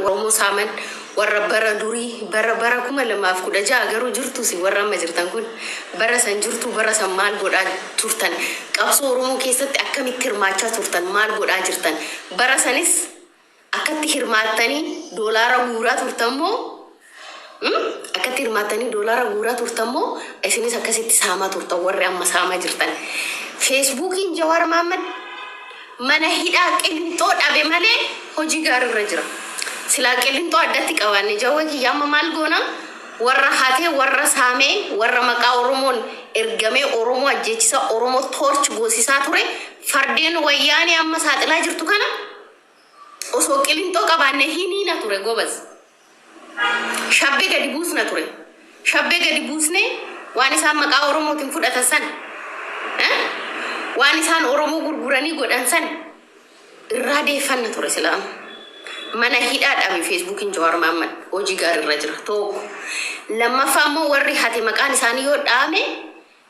oromoo saaman warra bara durii bara kuma lamaaf kudha ja'a garuu jirtu si warra amma jirtan kun bara san jirtu bara san maal godhaa turtan qabsoo oromoo keessatti akkamitti hirmaachaa turtan maal godhaa jirtan bara sanis akkatti hirmaattanii doolaara guuraa turtan moo akkatti hirmaattanii doolaara guuraa turtan moo isinis akkasitti saamaa turtan warri amma saamaa jirtan Facebookiin Jawaar Mohaammed mana hidhaa qilintoo dhabe malee hojii gaarii irra jira. Sila qilintoo addatti qabanne jawwaki yamma maal goona warra hatee warra saamee warra maqaa Oromoon ergamee Oromoo ajjeechisa Oromoo torch goosisaa ture fardeen wayyaanii amma saaxilaa jirtu kana osoo qilintoo qabanne hiniina ture gobas. Shabbee gadi buusna ture. Shabbee gadi buusne waan isaan maqaa Oromootiin fudhatan san. Waan isaan Oromoo gurguranii godhan san irraa deeffanna ture silaam. Mana hidhaa dhabe Facebookiin Jawaar Mohaammed hojii gaarii irra jira tokko. Lammaffaa immoo warri hate maqaan isaanii yoo dhaame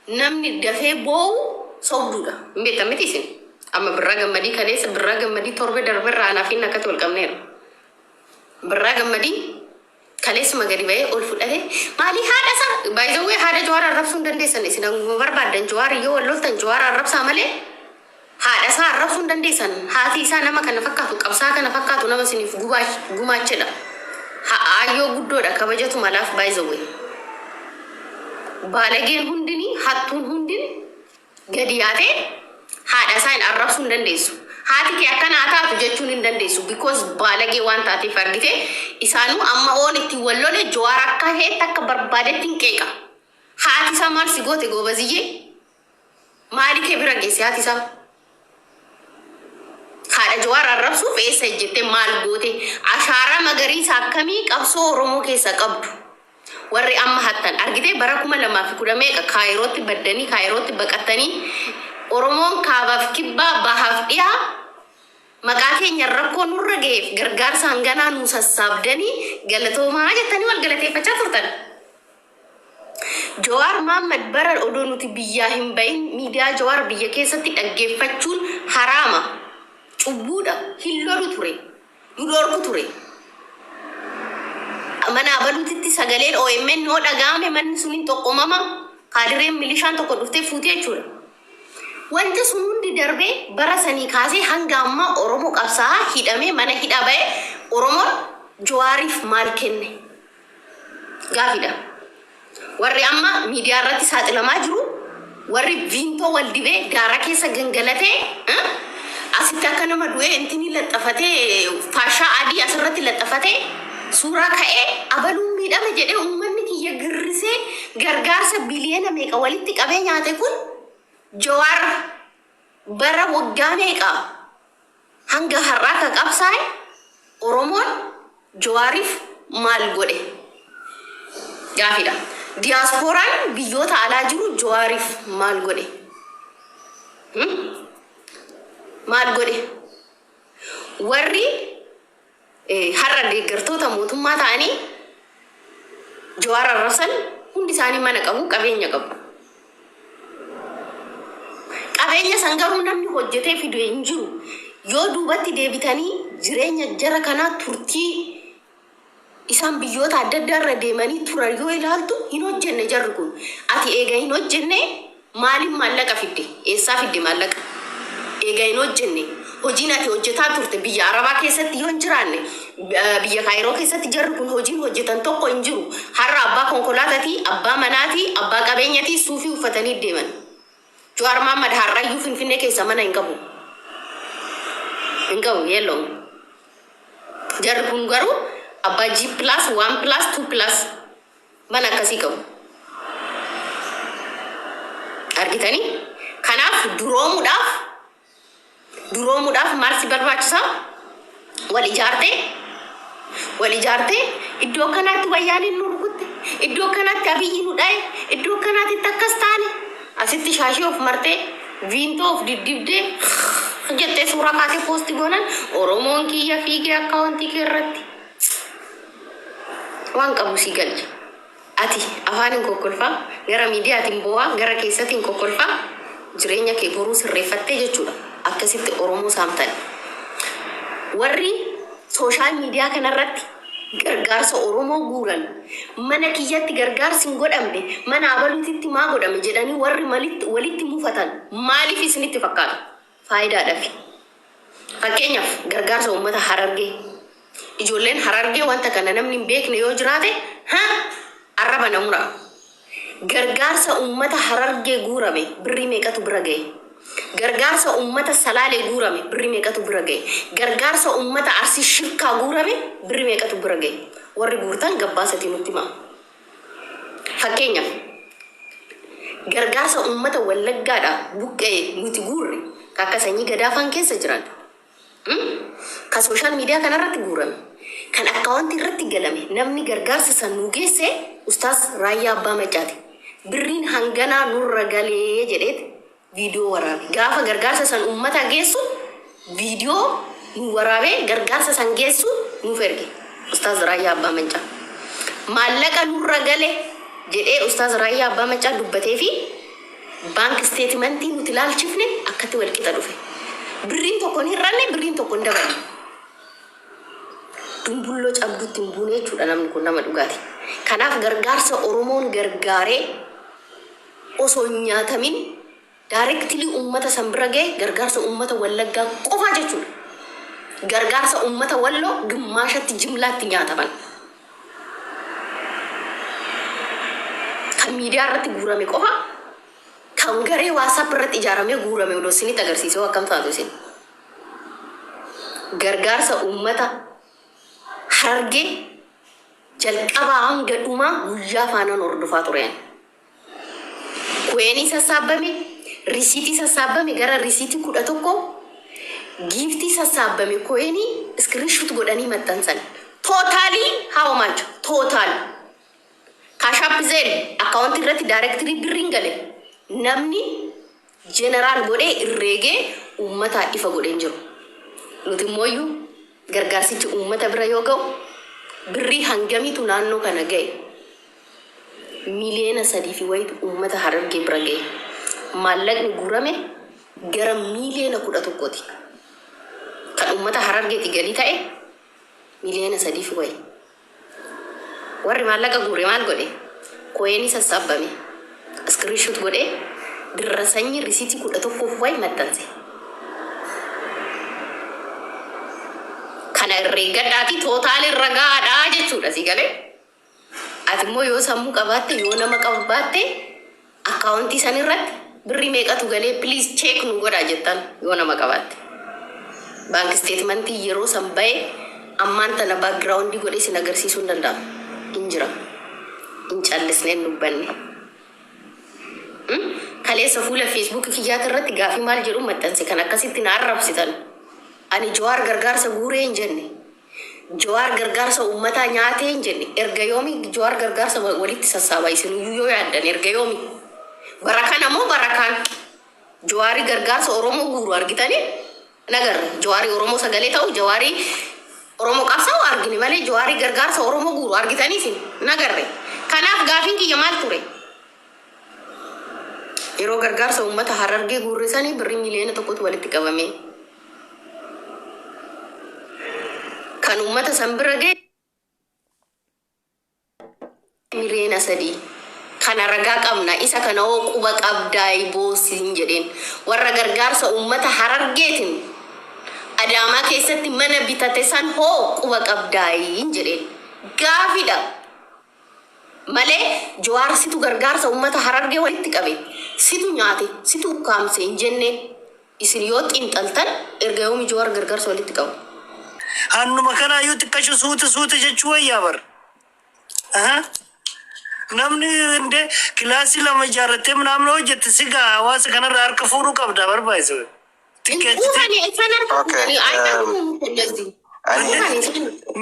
namni dafee boo'u sobduudha. Mbeeta miti isin. Amma Birraa Gammadii kaleessa Birraa Gammadii torbe darberraa anaafin akkatti wal qabneera. Birraa Gammadii kaleessuma gadi ba'ee ol fudhate maali haadha isaa baay'ee haadha Jawaar arrabsuu hin dandeessan isin barbaadan Jawaar yoo wal loltan Jawaar arrabsaa malee haadha isaa arrabsuu hin dandeessan haati isaa nama kana fakkaatu qabsaa kana fakkaatu nama isiniif gumaachedha ayyoo guddoodha kabajatu malaaf baay'ee baalageen hundinii hattuun hundinii gadi yaatee haadha isaa hin arrabsuu hin dandeessu. Haati kee akkana ataatu jechuun hin dandeessu because baalagee waan taateef argite isaanuu amma oon itti wallole Jawaar akka heetti akka barbaadetti hin qeeqa. Haati isaa maal si goote goobaziyyee? Maali kee bira geesse haati isaa? Haadha Jawaar arrabsuuf eessa ejjette maal goote? Ashaaraa magariisa akkamii qabsoo Oromoo keessa qabdu? Warri amma hattan argite bara 2010 Kaayirootti baddanii Kaayirootti baqattanii Oromoon kaabaaf kibbaa bahaaf dhiyaa maqaa keenya rakkoo nurra ga'eef gargaarsa hanganaa nu sassaabdanii galatoomaa jettanii wal galateeffachaa turtan. Jawaar Mohaammed bara odoo nuti biyyaa hin bahin miidiyaa Jawaar biyya keessatti dhaggeeffachuun haraama cubbuudha hin lolu ture nu dhorku ture. Mana abaluutitti sagaleen OMN noo dhagaame manni sun hin tokkomama kaadireen milishaan tokko dhuftee fuutee jechuudha. Wanti sun hundi darbee bara sanii kaasee hanga ammaa Oromoo qabsaa hidhamee mana hidhaa ba'e Oromoon Jawaariif maal kenne? Gaafidha. Warri amma miidiyaa irratti saaxilamaa jiru warri viintoo wal dibee gaara keessa gangalatee asitti akka nama du'ee intini laxafatee faashaa adii asirratti laxafatee suuraa ka'ee abaluun miidhame jedhee uummanni kiyya girrisee gargaarsa biliyeena meeqa walitti qabee nyaate kun Jawaar bara waggaa meeqa hanga har'aa ka qabsaa'e Oromoon Jawaariif maal godhe? Gaafidha. Diyaaspooraan biyyoota alaa jiru Jawaariif maal godhe? Maal godhe? Warri har'a deeggartoota mootummaa ta'anii Jawaar arrabsan hundi isaanii mana qabu qabeenya qabu. Qabeenya sangaruu namni hojjetee fiduu hin jiru. Yoo duubatti deebitanii jireenya jara kanaa turtii isaan biyyoota adda addaa irra deemanii turan yoo ilaaltu hin hojjenne jarri kun. Ati eega hin hojjenne maaliin maallaqa fidde? Eessaa fidde maallaqa? Eega hin hojjenne hojiin ati hojjetaa turte biyya Arabaa keessatti yoo hin jiraanne biyya Kaayiroo keessatti jarri kun hojiin hojjetan tokko hin jiru. Har'a abbaa konkolaataatii, abbaa manaatii, abbaa qabeenyatii suufii uffatanii deeman. Jawaar Mohaammed har'ayyuu Finfinnee keessa mana hin qabu. Hin qabu yelloo. Jarri kun garuu abbaa G+, 1+, 2+ mana akkasii qabu. Argitanii? Kanaaf duroomuudhaaf maal si barbaachisaa? Wal ijaartee iddoo kanaatti wayyaaniin nu rukutte, iddoo kanaatti abiyyi nu dhaye, iddoo kanaatti akkas taane. Asitti shaashii of martee viintoo of diddibdee jettee suuraa kaasee poosti goonan Oromoon kiyya fiigee akkaawuntii kee irratti waan qabu si galcha. Ati afaanin kokkolfaa gara miidiyaatiin bo'aa gara keessatiin kokkolfaa jireenya kee boruu sirreeffattee jechuudha. Akkasitti Oromoo saamtan. Warri social media kanarratti gargaarsa Oromoo guuran mana kiyyatti gargaarsi hin godhamne mana abalutitti maa godhame jedhanii warri walitti mufatan maaliif isinitti fakkaata? Faayidaadhaaf. Fakkeenyaaf gargaarsa uummata Harargee ijoolleen Harargee wanta kana namni hin beekne yoo jiraate arraba namura. Gargaarsa uummata Harargee guurame birrii meeqatu bira ga'e? Gargaarsa uummata Salaalee guurame birrii meeqatu bira ga'e? Gargaarsa uummata Arsii Shirkaa guurame birrii meeqatu bira ga'e? Warri guurtan gabbaasatii nutti himaa. Fakkeenyaaf gargaarsa uummata Wallaggaadha buqqee nuti guurre akka sanyii Gadaafaan keessa jiran ka social media kanarratti guurame kan akkaawuntii irratti galame namni gargaarsa san nu geesse Ustaas Raayyaa Abbaa Maccaati. Birriin hanganaa nurra galee jedheet viidiyoo waraabe. Gaafa gargaarsa san uummata geessu viidiyoo nu waraabe gargaarsa san geessu nuuf erge Ustaas Raayyaa Abbaa Maccaa. Maallaqa nurra galee jedhee Ustaas Raayyaa Abbaa Maccaa dubbatee fi bank statementii nuti ilaalchifne akkatti walqixa dhufe. Birriin tokko hin hir'anne birriin tokko hin daballe. Dumbulloo cabdutti hin buune jechuudha namni kun nama dhugaati. Kanaaf gargaarsa Oromoon gargaaree osoo hin nyaatamin directly uummata san bira ga'e gargaarsa uummata Wallaggaa qofaa jechuudha. Gargaarsa uummata Walloo gimmaashatti jimlaatti nyaataman. Kan miidiyaa irratti guurame qofa kan garee WhatsApp irratti ijaaramee guurame odoo isinitti agarsiisee akkam taatu isin. Gargaarsa uummata Harargee jalqabaa hanga dhumaa guyyaa faanaan hordofaa tureen. Kuweenii sassaabame, risiitii sassaabame gara risiitii 11 giiftii sassaabame kuweenii iskiriinshoot godhanii maxxansan. Tootaalii how much? Totaal. Kaashaap zeen akkaawuntii irratti daayirektirii birriin gale namni jeneraal godhee irreegee uummataa ifa godheen jiru. Nuti immoo gargaarsichi uummata bira yoo ga'u birrii hangamiitu naannoo kana ga'e? Miliyoona 3 fi wayitu uummata Harargee bira ga'e. Maallaqni guurame gara miliyoona 11ti. Kan uummata Harargeeti galii ta'e miliyoona 3 fi wayi. Warri maallaqa guure maal godhe? Kuweenii sassaabame. Iskiriinshoot godhee dirra sanyii risiitii 11 wayi maxxanse. Kana herreegadhaati tootaali ragaadhaa jechuudha si galee. Ati immoo yoo sammuu qabaatte yoo nama qabaatte akkaawuntii san irratti birrii meeqatu galee please check nu godhaa jettan yoo nama qabaatte. Bank statementii yeroo san ba'e ammaan tana backgroundii godhee sin agarsiisuu hin danda'amu. Injira. In callisneen dubbanne. Kaleessa fuula Facebook kiyyaata irratti gaafii maal jedhu maxxanse kan akkasitti na arrabsitan. Ani Jawaar gargaarsa guuree hin jenne. Jawaar gargaarsa uummataa nyaatee hin jenne. Erga yoomi Jawaar gargaarsa walitti sassaabaa isin yoo yaaddan erga yoomi. Barakaan ammoo barakaan. Jawaari gargaarsa Oromoo guuru argitanii nagarre. Jawaari Oromoo sagalee ta'u Jawaari Oromoo qabsaa'u argine malee Jawaari gargaarsa Oromoo guuru argitanii isin nagarre. Kanaaf gaafiin kiyya maal ture? Yeroo gargaarsa uummata Harargee guurrisanii birrii miliyoona 1tu walitti qabame. Kan uummata san bira ga'e miliyoona 3. Kana ragaa qabna isa kana hoo quba qabdaay boosiin jedheen. Warra gargaarsa uummata Harargeetiin Adaamaa keessatti mana bitate san hoo quba qabdaay jedheen. Gaafidha. Malee Jawaar situ gargaarsa uummata Harargee walitti qabe. Situ nyaate, situ ukkaamse hin jenne isin yoo xiinxaltan erga yoomi Jawaar gargaarsa walitti qabu. Hannuma kana yoo xiqqashu suuta jechuu wayyaa bar. Namni inde kilaasii lama ijaarratee namni hojjette sigaa hawaasa kanarraa harka fuudhuu qabda barbaachisu.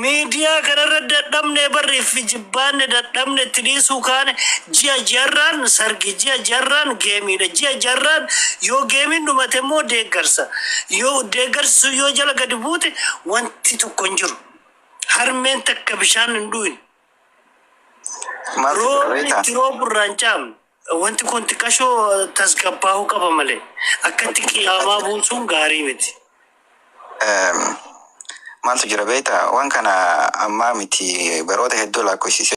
Miidiyaa kanarra dadhabne barreef jibbaanne dadhabne tiliisuu kaane ji'a jarraan sargi ji'a jarraan geemiidha ji'a jarraan yoo geemiin dhumate immoo deeggarsa yoo deeggarsu yoo jala gadi buute wanti tokko hin jiru harmeen takka bishaan hin dhuyin roobni itti rooburraan caamne wanti kun xiqqashoo tasgabbaa'uu qaba malee akkatti qiyaamaa buusuun gaarii miti. maaltu jira beektaa waan kana ammaa miti baroota hedduu lakkoofsise.